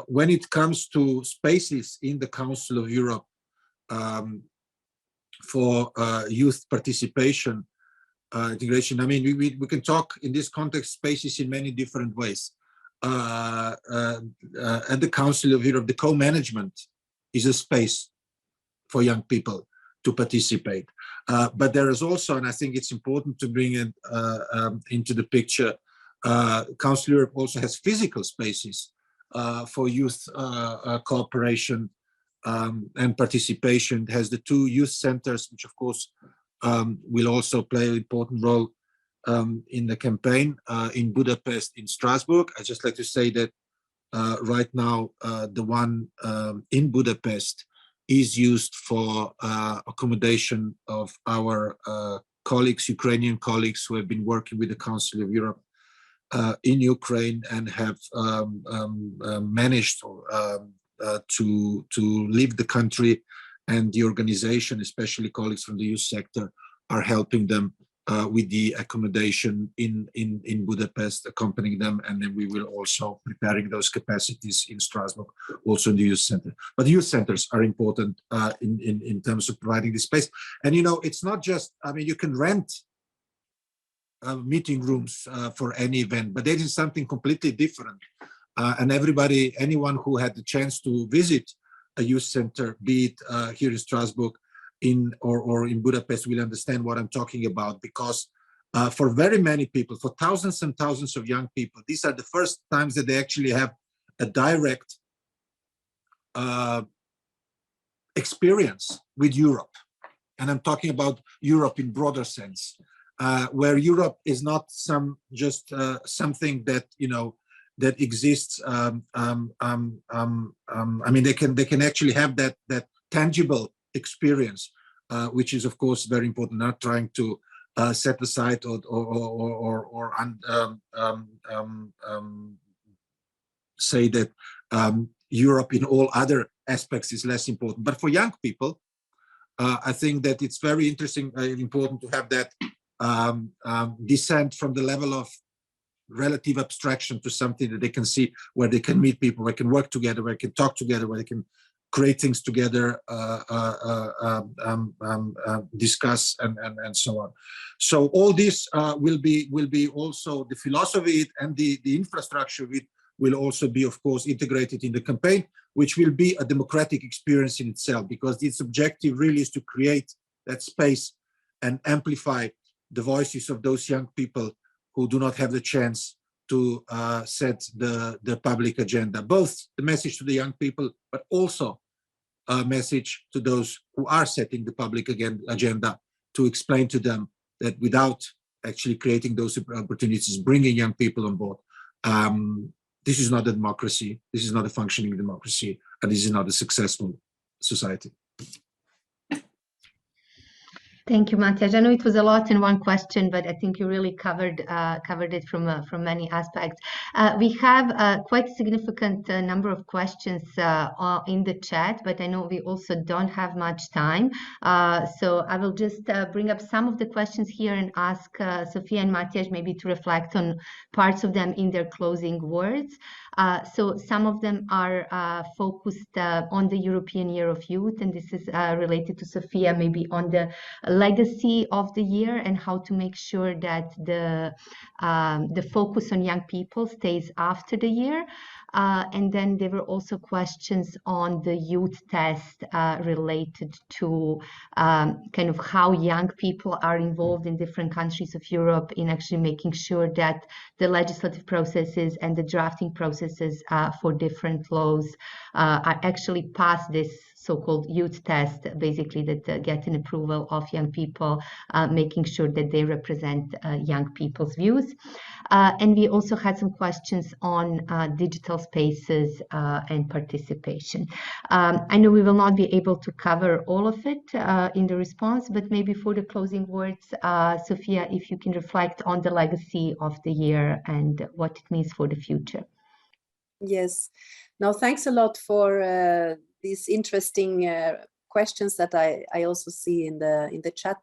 When it comes to spaces in the Council of Europe for youth participation, integration, I mean, we can talk in this context spaces in many different ways. At the Council of Europe, the co-management is a space for young people to participate. But there is also, and I think it's important to bring it into the picture, Council of Europe also has physical spaces for youth cooperation and participation. It has the two youth centers, which of course will also play an important role in the campaign, in Budapest, in Strasbourg. I'd just like to say that right now the one in Budapest is used for accommodation of our colleagues, Ukrainian colleagues, who have been working with the Council of Europe in Ukraine and have managed to leave the country and the organization, especially colleagues from the youth sector, are helping them with the accommodation in Budapest, accompanying them, and then we will also preparing those capacities in Strasbourg, also in the youth center. But the youth centers are important in terms of providing this space. And it's not just, I mean, you can rent meeting rooms for any event, but that is something completely different. And anyone who had the chance to visit a youth center, be it here in Strasbourg or in Budapest, will understand what I'm talking about, because for very many people, for thousands and thousands of young people, these are the first times that they actually have a direct experience with Europe. And I'm talking about Europe in broader sense, where Europe is not something that, that exists. I mean, they can actually have that tangible experience, which is of course very important. Not trying to set aside or say that Europe in all other aspects is less important. But for young people, I think that it's very interesting, important to have that descent from the level of relative abstraction to something that they can see, where they can meet people, where they can work together, where they can talk together, where they can create things together, discuss, and so on. So all this will be also the philosophy and the infrastructure of it will also be, of course, integrated in the campaign, which will be a democratic experience in itself, because its objective really is to create that space and amplify the voices of those young people who do not have the chance to set the public agenda, both the message to the young people, but also a message to those who are setting the public agenda, to explain to them that without actually creating those opportunities, bringing young people on board, this is not a democracy, this is not a functioning democracy, and this is not a successful society. Thank you, Matjaz. I know it was a lot in one question, but I think you really covered it from many aspects. We have quite a significant number of questions in the chat, but I know we also don't have much time. So I will just bring up some of the questions here and ask Sophia and Matjaz maybe to reflect on parts of them in their closing words. So some of them are focused on the European Year of Youth, and this is related to Sophia, maybe on the legacy of the year and how to make sure that the focus on young people stays after the year. And then there were also questions on the youth test related to kind of how young people are involved in different countries of Europe in actually making sure that the legislative processes and the drafting processes for different laws are actually past this so-called youth test, basically that get an approval of young people, making sure that they represent young people's views. And we also had some questions on digital spaces and participation. I know we will not be able to cover all of it in the response, but maybe for the closing words, Sophia, if you can reflect on the legacy of the year and what it means for the future. Yes. No, thanks a lot for these interesting questions that I also see in the chat.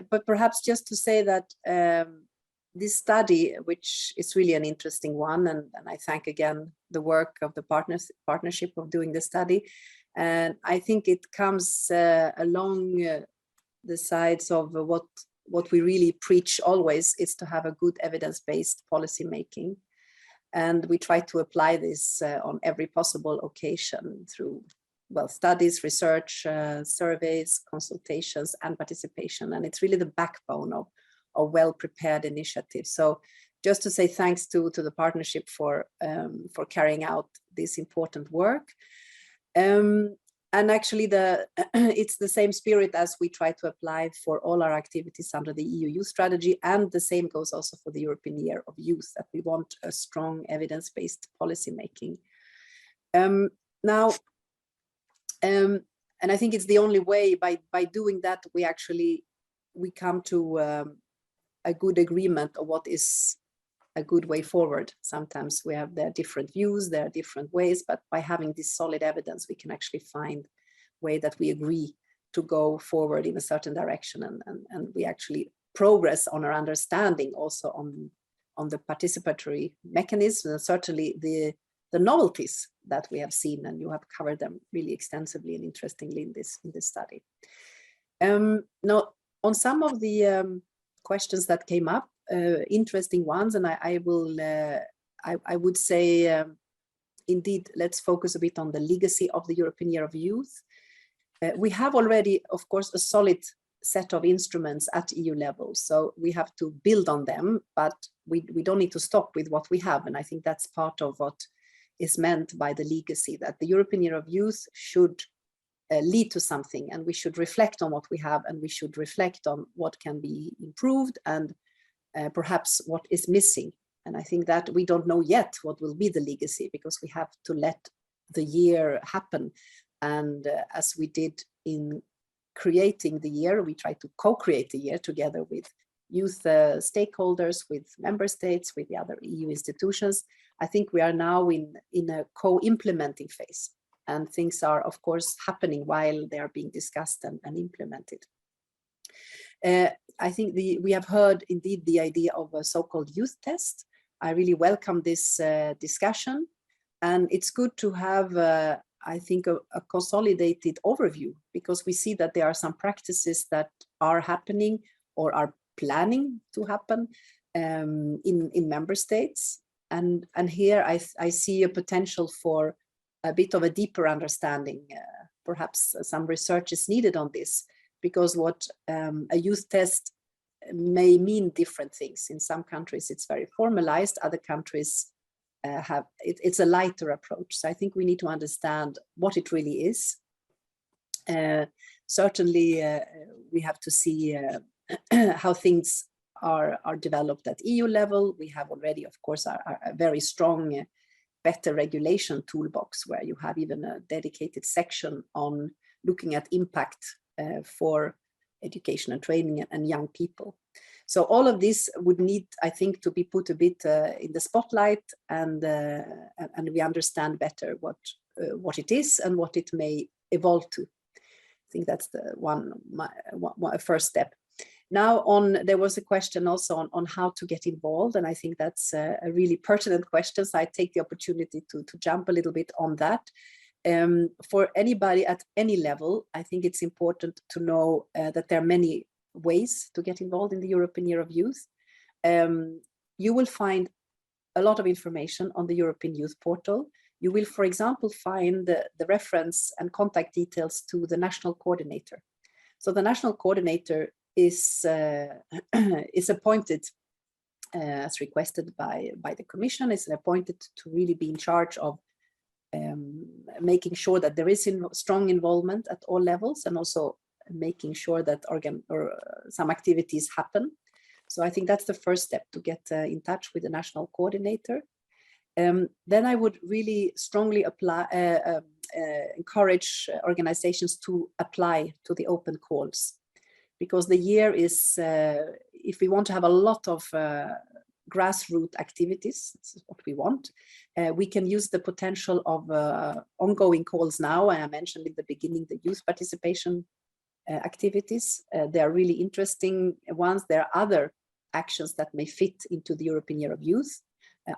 But perhaps just to say that this study, which is really an interesting one, and I thank again the work of the partnership of doing the study, and I think it comes along the sides of what we really preach always, is to have a good evidence-based policy making. And we try to apply this on every possible occasion through, well, studies, research, surveys, consultations, and participation. And it's really the backbone of well-prepared initiatives. So just to say thanks to the partnership for carrying out this important work. And actually, it's the same spirit as we try to apply for all our activities under the EU Youth Strategy, and the same goes also for the European Year of Youth, that we want a strong evidence-based policy making. And I think it's the only way, by doing that, we come to a good agreement of what is a good way forward. Sometimes there are different views, there are different ways, but by having this solid evidence, we can actually find way that we agree to go forward in a certain direction, and we actually progress on our understanding also on the participatory mechanism, and certainly the novelties that we have seen, and you have covered them really extensively and interestingly in this study. Now, on some of the questions that came up, interesting ones, and I would say, indeed, let's focus a bit on the legacy of the European Year of Youth. We have already, of course, a solid set of instruments at EU level, so we have to build on them, but we don't need to stop with what we have, and I think that's part of what is meant by the legacy, that the European Year of Youth should lead to something, and we should reflect on what we have, and we should reflect on what can be improved, and perhaps what is missing. And I think that we don't know yet what will be the legacy, because we have to let the year happen. And as we did in creating the year, we try to co-create the year together with youth stakeholders, with member states, with the other EU institutions. I think we are now in a co-implementing phase, and things are, of course, happening while they are being discussed and implemented. I think we have heard indeed the idea of a so-called youth test. I really welcome this discussion, and it's good to have, I think, a consolidated overview, because we see that there are some practices that are happening or are planning to happen in member states, and here I see a potential for a bit of a deeper understanding. Perhaps some research is needed on this, because what a youth test may mean different things. In some countries it's very formalized, other countries it's a lighter approach. So I think we need to understand what it really is. Certainly we have to see how things are developed at EU level. We have already, of course, a very strong better regulation toolbox, where you have even a dedicated section on looking at impact for education and training and young people. So all of this would need, I think, to be put a bit in the spotlight, and we understand better what it is and what it may evolve to. I think that's the one first step. Now, there was a question also on how to get involved, and I think that's a really pertinent question. So I take the opportunity to jump a little bit on that. For anybody at any level, I think it's important to know that there are many ways to get involved in the European Year of Youth. You will find a lot of information on the European Youth Portal. You will, for example, find the reference and contact details to the national coordinator. So the national coordinator is appointed as requested by the Commission, is appointed to really be in charge of making sure that there is strong involvement at all levels, and also making sure that some activities happen. So I think that's the first step, to get in touch with the national coordinator. Then I would really strongly encourage organizations to apply to the open calls, because the year is, if we want to have a lot of grassroots activities, this is what we want, we can use the potential of ongoing calls now. I mentioned in the beginning the youth participation activities. They are really interesting ones. There are other actions that may fit into the European Year of Youth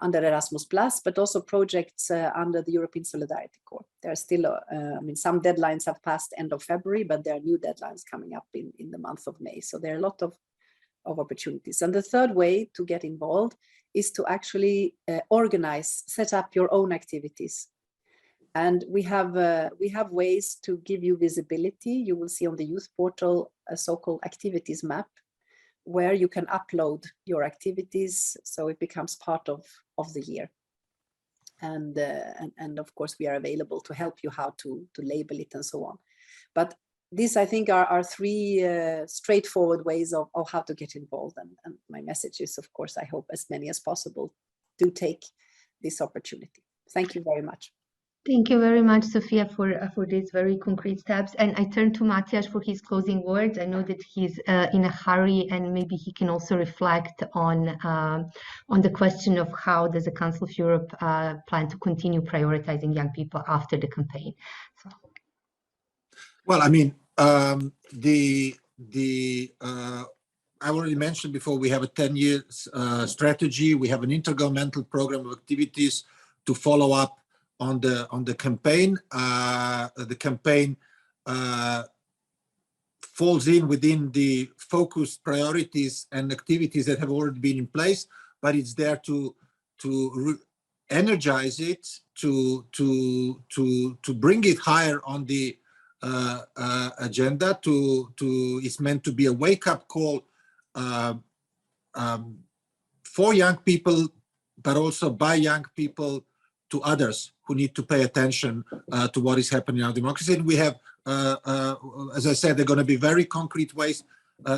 under Erasmus+, but also projects under the European Solidarity Corps. There are still, I mean, some deadlines have passed end of February, but there are new deadlines coming up in the month of May. So there are a lot of opportunities. And the third way to get involved is to actually set up your own activities. And we have ways to give you visibility. You will see on the youth portal a so-called activities map, where you can upload your activities, so it becomes part of the year. And of course we are available to help you how to label it and so on. But these, I think, are three straightforward ways of how to get involved. And my message is, of course, I hope as many as possible do take this opportunity. Thank you very much. Thank you very much, Sophia, for these very concrete steps. And I turn to Matjaz for his closing words. I know that he's in a hurry, and maybe he can also reflect on the question of how does the Council of Europe plan to continue prioritizing young people after the campaign. So. Well, I mean, I already mentioned before, we have a 10-year strategy. We have an intergovernmental program of activities to follow up on the campaign. The campaign falls in within the focused priorities and activities that have already been in place, but it's there to energize it, to bring it higher on the agenda. It's meant to be a wake-up call for young people, but also by young people to others who need to pay attention to what is happening in our democracy. And we have, as I said, there are going to be very concrete ways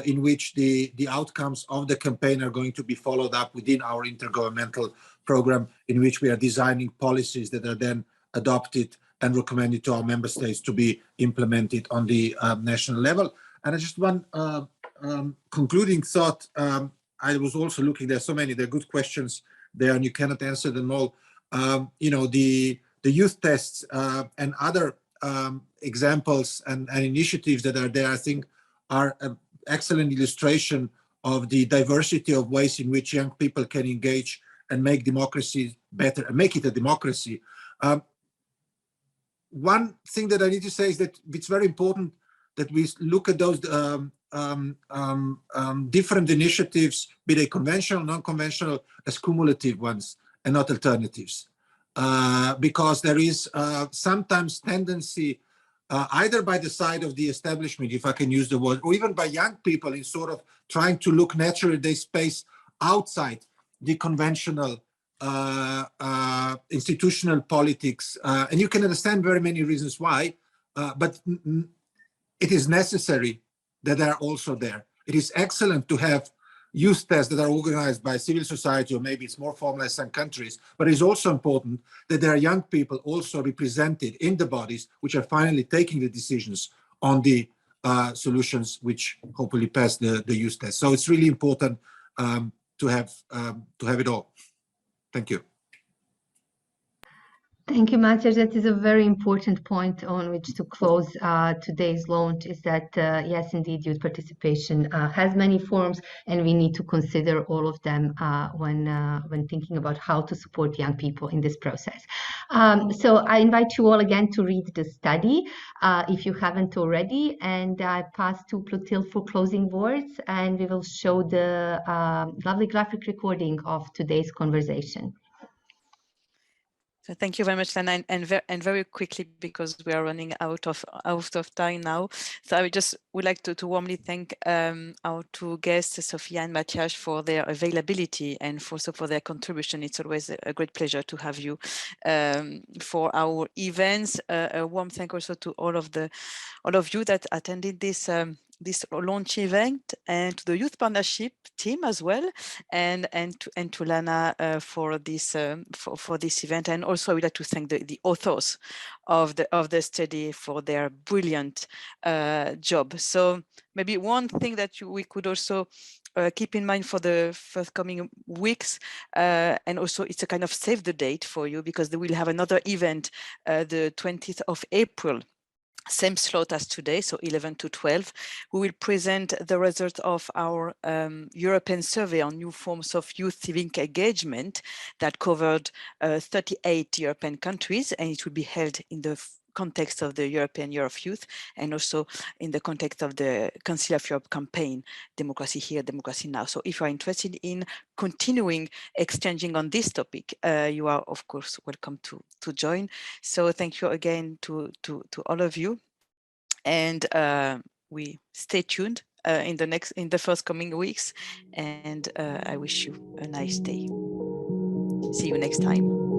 in which the outcomes of the campaign are going to be followed up within our intergovernmental program, in which we are designing policies that are then adopted and recommended to our member states to be implemented on the national level. And just one concluding thought. I was also looking, there are so many, there are good questions there, and you cannot answer them all. You know, the youth tests and other examples and initiatives that are there, I think, are an excellent illustration of the diversity of ways in which young people can engage and make democracy better and make it a democracy. One thing that I need to say is that it's very important that we look at those different initiatives, be they conventional, non-conventional, as cumulative ones and not alternatives. Because there is sometimes tendency, either by the side of the establishment, if I can use the word, or even by young people, in sort of trying to look naturally, they space outside the conventional institutional politics. And you can understand very many reasons why, but it is necessary that they are also there. It is excellent to have youth tests that are organized by civil society, or maybe it's more formalized in countries, but it's also important that there are young people also represented in the bodies which are finally taking the decisions on the solutions which hopefully pass the youth test. So it's really important to have it all. Thank you. Thank you, Matjaz. That is a very important point on which to close today's launch, is that, yes, indeed, youth participation has many forms, and we need to consider all of them when thinking about how to support young people in this process. So I invite you all again to read the study if you haven't already, and I pass to Clotilde for closing words, and we will show the lovely graphic recording of today's conversation. So thank you very much, Lana, and very quickly, because we are running out of time now. So I would like to warmly thank our two guests, Sophia and Matjaz, for their availability and also for their contribution. It's always a great pleasure to have you for our events. A warm thank also to all of you that attended this launch event, and to the Youth Partnership team as well, and to Lana for this event. And also I would like to thank the authors of the study for their brilliant job. So maybe one thing that we could also keep in mind for the forthcoming weeks, and also it's a kind of save the date for you, because we will have another event the 20th of April. Same slot as today, so 11 to 12. We will present the result of our European survey on new forms of youth civic engagement that covered 38 European countries, and it will be held in the context of the European Year of Youth, and also in the context of the Council of Europe campaign, Democracy Here, Democracy Now. So if you are interested in continuing exchanging on this topic, you are of course welcome to join. So thank you again to all of you, and we stay tuned in the first coming weeks, and I wish you a nice day. See you next time.